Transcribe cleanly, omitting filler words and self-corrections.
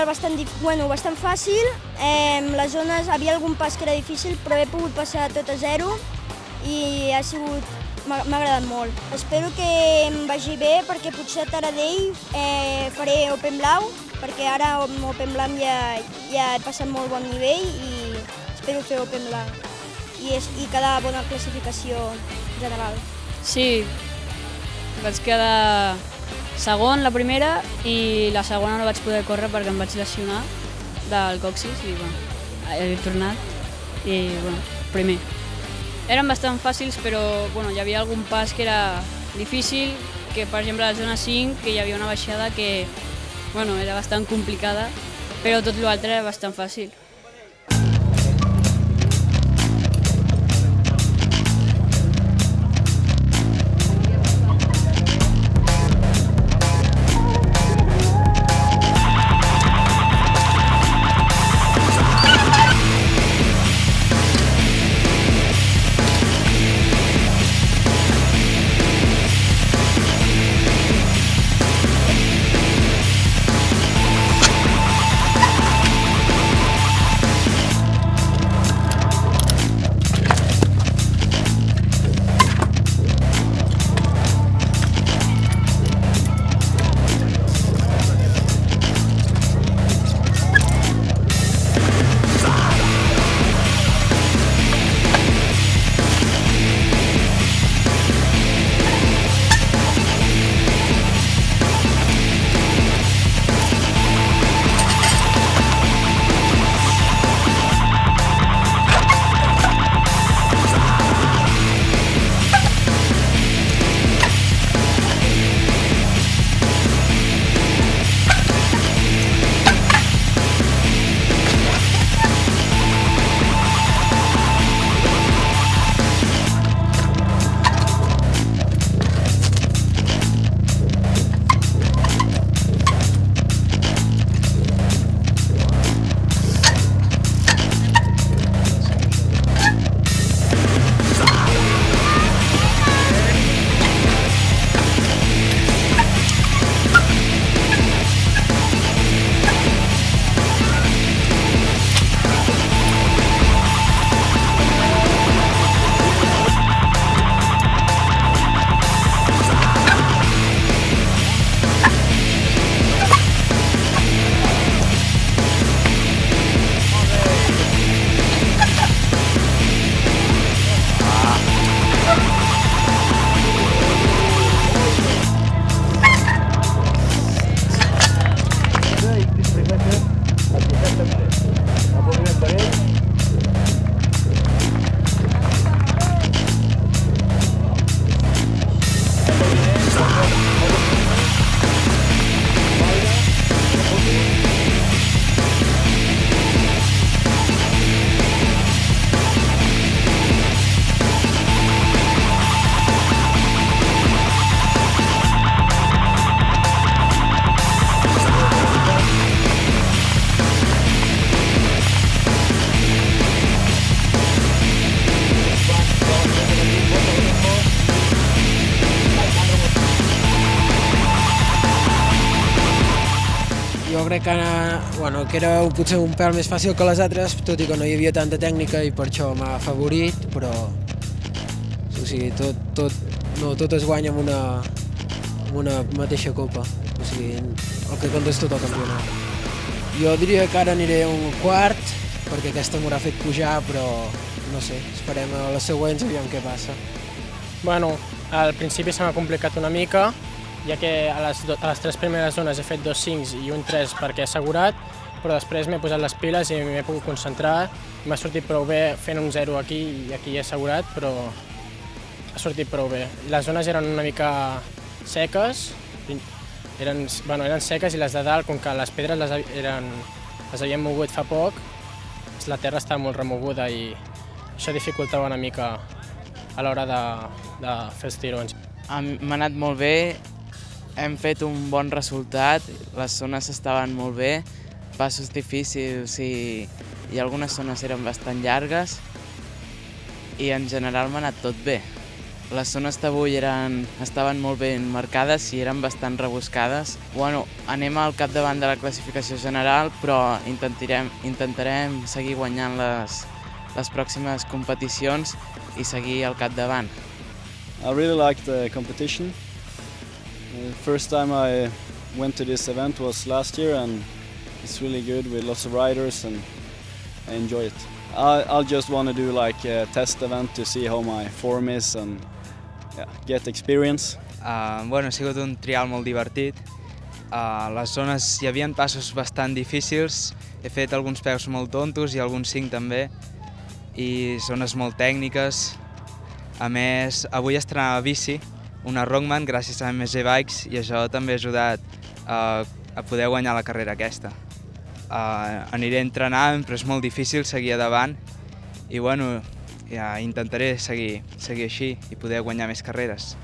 bastant fàcil. Les zones, havia algun pas que era difícil, però he pogut passar tot a zero i m'ha agradat molt. Espero que em vagi bé perquè potser a Taradell faré Open Blau, perquè ara amb Open Blau ja he passat molt bon nivell i espero fer Open Blau i quedar bona classificació general. Sí, vaig quedar segon la primera i la segona no vaig poder córrer perquè em vaig lesionar del còccix i he tornat i primer. Eren bastant fàcils però hi havia algun pas que era difícil, que per exemple a la zona 5 que hi havia una baixada que era bastant complicada, però tot l'altre era bastant fàcil. Jo crec que era potser un pèl més fàcil que les altres, tot i que no hi havia tanta tècnica i per això m'ha afavorit, però o sigui, tot es guanya amb una mateixa copa, o sigui, el que compta és tot el campionat. Jo diria que ara aniré a un quart, perquè aquesta m'haurà fet pujar, però no sé, esperem a les següents i aviam què passa. Bueno, al principi se m'ha complicat una mica, ja que a les 3 primeres zones he fet 2 5 i un 3 perquè he assegurat, però després m'he posat les piles i m'he pogut concentrar. M'ha sortit prou bé fent un 0 aquí i aquí he assegurat, però ha sortit prou bé. Les zones eren una mica seques, eren seques i les de dalt, com que les pedres les havien mogut fa poc, la terra estava molt remoguda i això dificultava una mica a l'hora de fer els tirons. M'ha anat molt bé, hem fet un bon resultat, les zones estaven molt bé, passos difícils i algunes zones eren bastant llargues i en general m'ha anat tot bé. Les zones d'avui estaven molt ben marcades i eren bastant rebuscades. Bueno, anem al capdavant de la classificació general, però intentarem seguir guanyant les pròximes competicions i seguir al capdavant. I really liked the competition. The first time I went to this event was last year, and it's really good with lots of riders, and I enjoy it. I'll just want to do like a test event to see how my form is and get experience. Bueno, ha sigut un trial molt divertit. A les zones hi havia passos bastant difícils, he fet alguns peus molt tontos i alguns 5 també, i zones molt tècniques. A més, avui estrenava bici, una Rockman, gràcies a MG Bikes, i això també ha ajudat a poder guanyar la carrera aquesta. Aniré entrenant, però és molt difícil seguir endavant, i bueno, intentaré seguir així i poder guanyar més carreres.